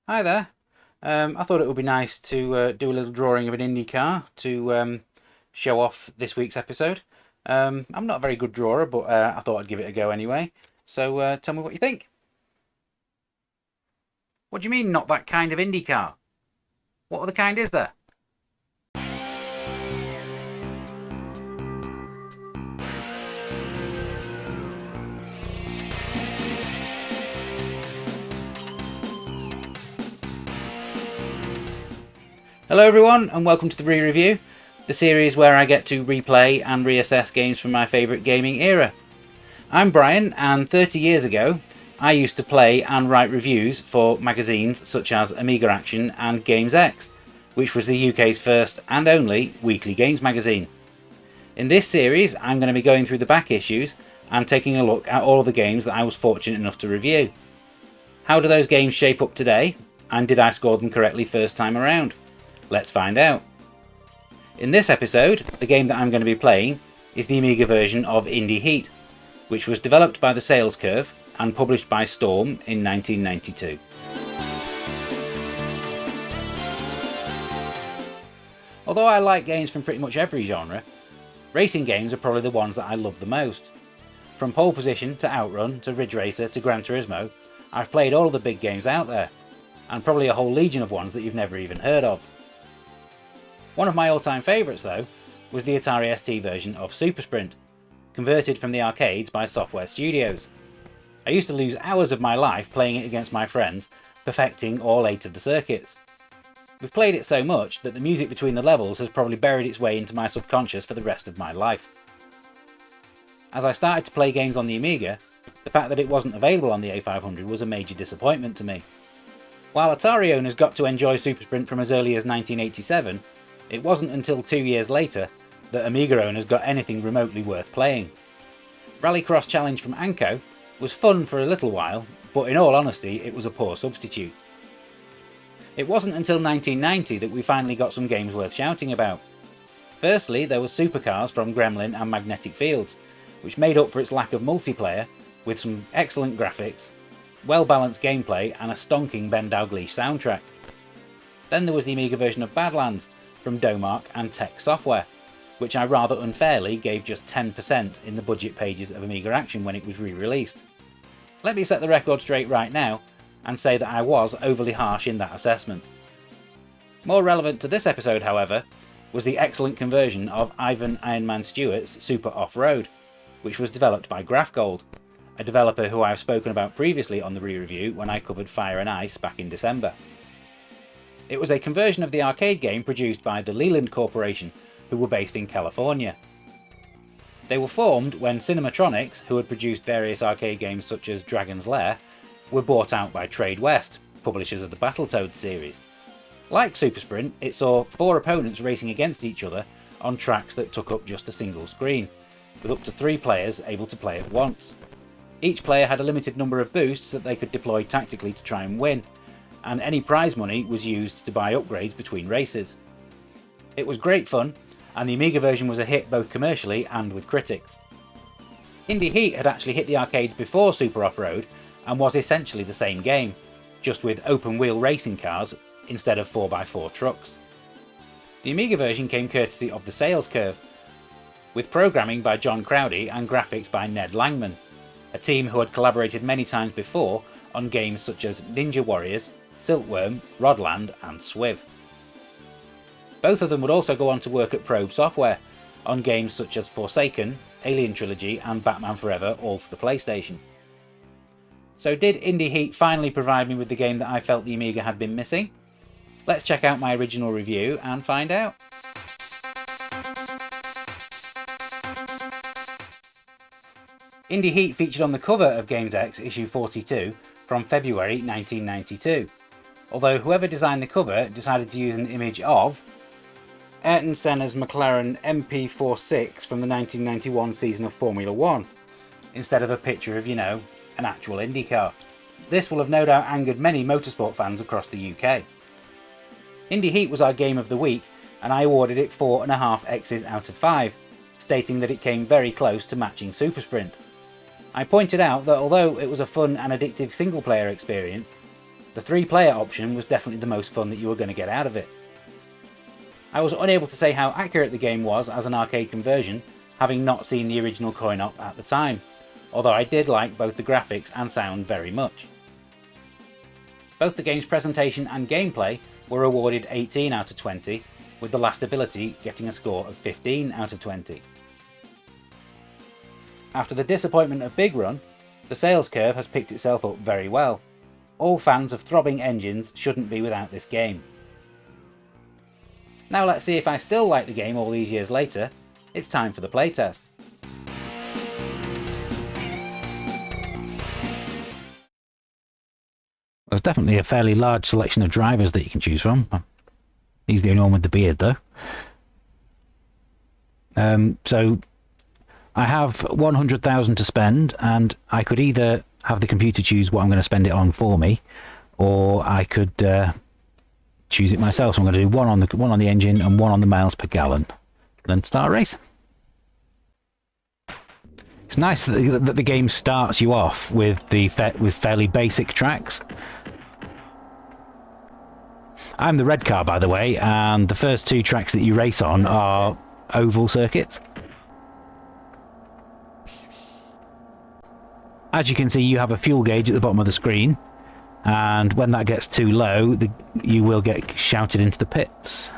Hi there. I thought it would be nice to do a little drawing of an Indy car to show off this week's episode. I'm not a very good drawer, but I thought I'd give it a go anyway. So tell me what you think. What do you mean, not that kind of Indy car? What other kind is there? Hello everyone, and welcome to the re-review, the series where I get to replay and reassess games from my favourite gaming era. I'm Brian, and 30 years ago, I used to play and write reviews for magazines such as Amiga Action and Games X, which was the UK's first and only weekly games magazine. In this series, I'm going to be going through the back issues and taking a look at all of the games that I was fortunate enough to review. How do those games shape up today, and did I score them correctly first time around? Let's find out. In this episode, the game that I'm going to be playing is the Amiga version of Indy Heat, which was developed by the Sales Curve and published by Storm in 1992. Although I like games from pretty much every genre, racing games are probably the ones that I love the most. From Pole Position to Outrun to Ridge Racer to Gran Turismo, I've played all of the big games out there, and probably a whole legion of ones that you've never even heard of. One of my all-time favourites though was the Atari ST version of Super Sprint, converted from the arcades by Software Studios. I used to lose hours of my life playing it against my friends, perfecting all 8 of the circuits. We've played it so much that the music between the levels has probably buried its way into my subconscious for the rest of my life. As I started to play games on the Amiga, the fact that it wasn't available on the A500 was a major disappointment to me. While Atari owners got to enjoy Super Sprint from as early as 1987, it wasn't until 2 years later that Amiga owners got anything remotely worth playing. Rallycross Challenge from Anco was fun for a little while, but in all honesty it was a poor substitute. It wasn't until 1990 that we finally got some games worth shouting about. Firstly, there was Supercars from Gremlin and Magnetic Fields, which made up for its lack of multiplayer with some excellent graphics, well-balanced gameplay and a stonking Ben Dalglish soundtrack. Then there was the Amiga version of Badlands from Domark and Tech Software, which I rather unfairly gave just 10% in the budget pages of Amiga Action when it was re-released. Let me set the record straight right now and say that I was overly harsh in that assessment. More relevant to this episode, however, was the excellent conversion of Ivan Ironman Stewart's Super Off-Road, which was developed by Graphgold, a developer who I've spoken about previously on the re-review when I covered Fire and Ice back in December. It was a conversion of the arcade game produced by the Leland Corporation, who were based in California. They were formed when Cinematronics, who had produced various arcade games such as Dragon's Lair, were bought out by Trade West, publishers of the Battletoads series. Like Super Sprint, it saw 4 opponents racing against each other on tracks that took up just a single screen, with up to 3 players able to play at once. Each player had a limited number of boosts that they could deploy tactically to try and win, and any prize money was used to buy upgrades between races. It was great fun, and the Amiga version was a hit both commercially and with critics. Indy Heat had actually hit the arcades before Super Off-Road and was essentially the same game, just with open-wheel racing cars instead of 4x4 trucks. The Amiga version came courtesy of the Sales Curve, with programming by John Crowdy and graphics by Ned Langman, a team who had collaborated many times before on games such as Ninja Warriors, Silkworm, Rodland and Swiv. Both of them would also go on to work at Probe Software on games such as Forsaken, Alien Trilogy and Batman Forever, all for the PlayStation. So did Indy Heat finally provide me with the game that I felt the Amiga had been missing? Let's check out my original review and find out. Indy Heat featured on the cover of Games X issue 42 from February 1992, although whoever designed the cover decided to use an image of Ayrton Senna's McLaren MP46 from the 1991 season of Formula 1, instead of a picture of, an actual Indy car. This will have no doubt angered many motorsport fans across the UK. Indy Heat was our game of the week, and I awarded it 4.5 X's out of 5, stating that it came very close to matching Super Sprint. I pointed out that although it was a fun and addictive single player experience, The 3-player option was definitely the most fun that you were going to get out of it. I was unable to say how accurate the game was as an arcade conversion, having not seen the original coin-op at the time, although I did like both the graphics and sound very much. Both the game's presentation and gameplay were awarded 18 out of 20, with the last ability getting a score of 15 out of 20. After the disappointment of Big Run, the sales curve has picked itself up very well. All fans of throbbing engines shouldn't be without this game. Now let's see if I still like the game all these years later. It's time for the playtest. There's definitely a fairly large selection of drivers that you can choose from. He's the only one with the beard though. So I have 100,000 to spend, and I could either have the computer choose what I'm going to spend it on for me, or I could choose it myself. So I'm going to do one on the engine and one on the miles per gallon. Then start a race. It's nice that the game starts you off with fairly basic tracks. I'm the red car, by the way, and the first 2 tracks that you race on are oval circuits. As you can see, you have a fuel gauge at the bottom of the screen, and when that gets too low, you will get shouted into the pits.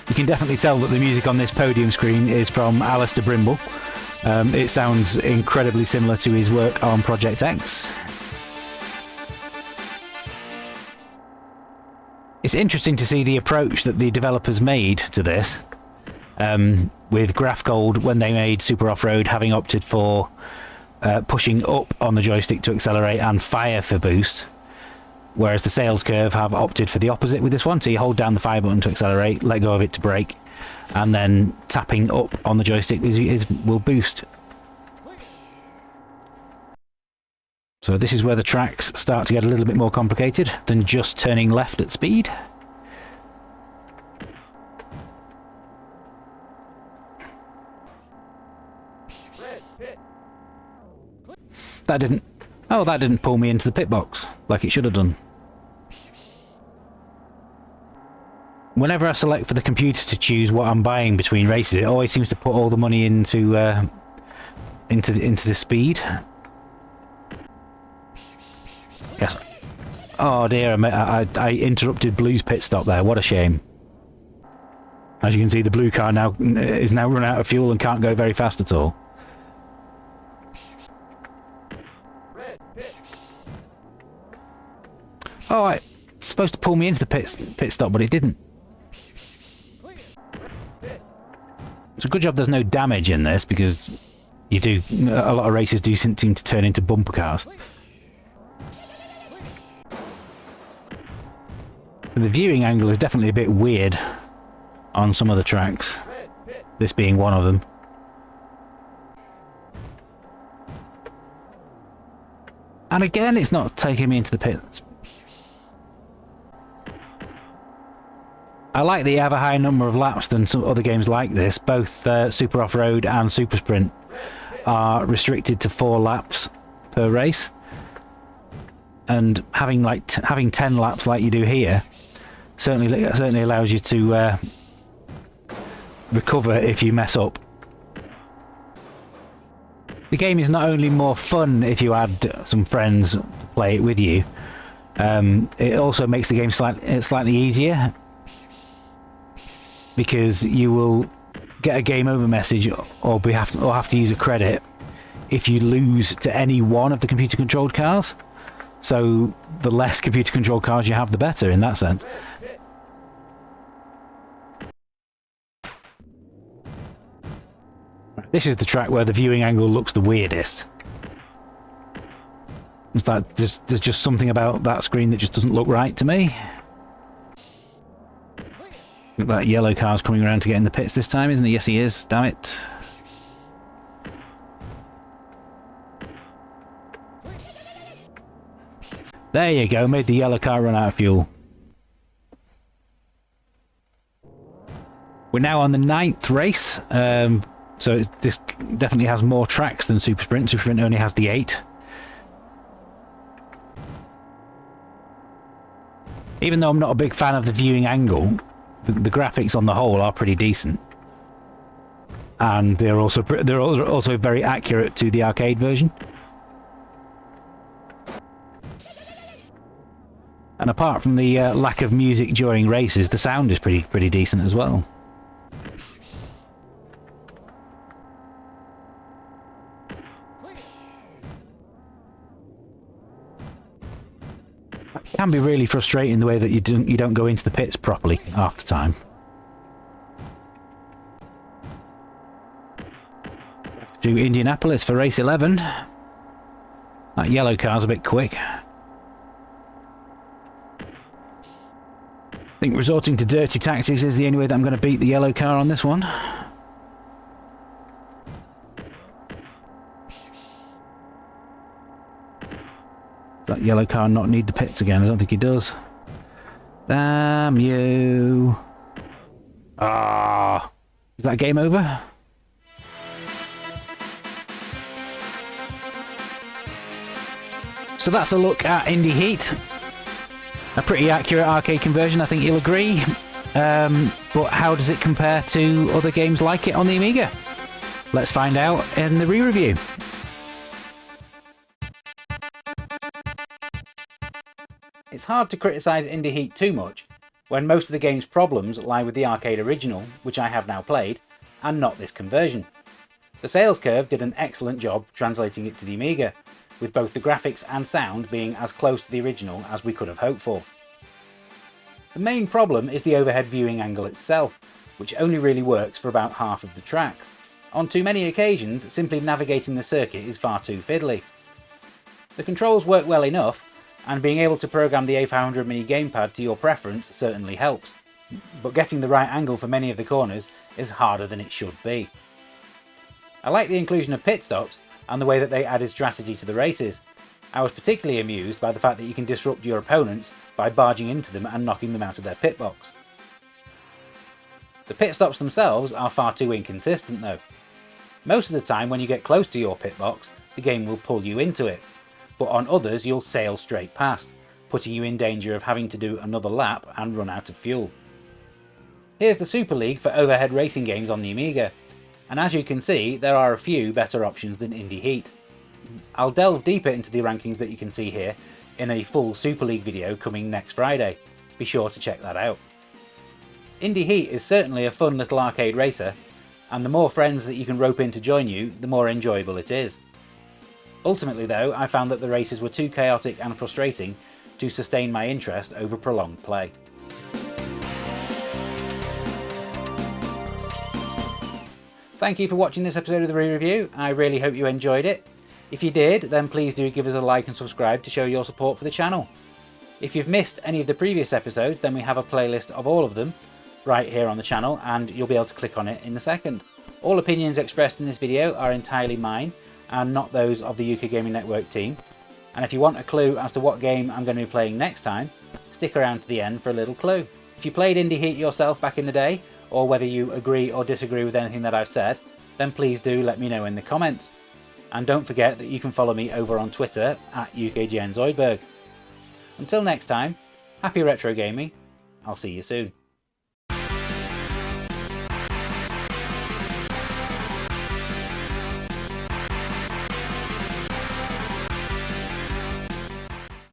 You can definitely tell that the music on this podium screen is from Alistair Brimble. It sounds incredibly similar to his work on Project X. It's interesting to see the approach that the developers made to this, with Graphgold, when they made Super Off-Road, having opted for pushing up on the joystick to accelerate and fire for boost, whereas the sales curve have opted for the opposite with this one. So you hold down the fire button to accelerate, let go of it to brake, and then tapping up on the joystick will boost. So this is where the tracks start to get a little bit more complicated than just turning left at speed. That didn't pull me into the pit box like it should have done. Whenever I select for the computer to choose what I'm buying between races, it always seems to put all the money into the speed. Yes. Oh dear, I interrupted Blue's pit stop there. What a shame. As you can see, the blue car is now run out of fuel and can't go very fast at all. Oh, it's supposed to pull me into the pit stop, but it didn't. It's a good job there's no damage in this, because a lot of races do seem to turn into bumper cars. The viewing angle is definitely a bit weird on some of the tracks, this being one of them. And again, it's not taking me into the pits. I like that you have a higher number of laps than some other games like this. Both Super Off-Road and Super Sprint are restricted to 4 laps per race. And having 10 laps like you do here certainly allows you to recover if you mess up. The game is not only more fun if you add some friends to play it with you, it also makes the game slightly easier, because you will get a game over message or have to use a credit if you lose to any one of the computer controlled cars. So the less computer controlled cars you have, the better in that sense. This is the track where the viewing angle looks the weirdest. It's like there's just something about that screen that just doesn't look right to me. Look, that yellow car's coming around to get in the pits this time, isn't he? Yes, he is. Damn it. There you go. Made the yellow car run out of fuel. We're now on the 9th race. So this definitely has more tracks than Super Sprint. Super Sprint only has the 8. Even though I'm not a big fan of the viewing angle, the graphics on the whole are pretty decent. And they're also very accurate to the arcade version. And apart from the lack of music during races, the sound is pretty decent as well. It can be really frustrating the way that you don't go into the pits properly half the time. To Indianapolis for race 11. That yellow car's a bit quick. I think resorting to dirty tactics is the only way that I'm going to beat the yellow car on this one. Does that yellow car not need the pits again? I don't think he does. Damn you. Ah. Is that game over? So that's a look at Indy Heat. A pretty accurate arcade conversion, I think you'll agree. But how does it compare to other games like it on the Amiga? Let's find out in the re-review. It's hard to criticise Indy Heat too much, when most of the game's problems lie with the arcade original, which I have now played, and not this conversion. The sales curve did an excellent job translating it to the Amiga, with both the graphics and sound being as close to the original as we could have hoped for. The main problem is the overhead viewing angle itself, which only really works for about half of the tracks. On too many occasions, simply navigating the circuit is far too fiddly. The controls work well enough, and being able to program the A500 mini gamepad to your preference certainly helps, but getting the right angle for many of the corners is harder than it should be. I like the inclusion of pit stops and the way that they added strategy to the races. I was particularly amused by the fact that you can disrupt your opponents by barging into them and knocking them out of their pit box. The pit stops themselves are far too inconsistent though. Most of the time when you get close to your pit box, the game will pull you into it, but on others you'll sail straight past, putting you in danger of having to do another lap and run out of fuel. Here's the Super League for overhead racing games on the Amiga, and as you can see there are a few better options than Indy Heat. I'll delve deeper into the rankings that you can see here in a full Super League video coming next Friday. Be sure to check that out. Indy Heat is certainly a fun little arcade racer, and the more friends that you can rope in to join you, the more enjoyable it is. Ultimately though, I found that the races were too chaotic and frustrating to sustain my interest over prolonged play. Thank you for watching this episode of the re-review. I really hope you enjoyed it. If you did, then please do give us a like and subscribe to show your support for the channel. If you've missed any of the previous episodes, then we have a playlist of all of them right here on the channel, and you'll be able to click on it in a second. All opinions expressed in this video are entirely mine and not those of the UK Gaming Network team. And if you want a clue as to what game I'm going to be playing next time, stick around to the end for a little clue. If you played Indy Heat yourself back in the day, or whether you agree or disagree with anything that I've said, then please do let me know in the comments. And don't forget that you can follow me over on Twitter at UKGNZoidberg. Until next time, happy retro gaming. I'll see you soon.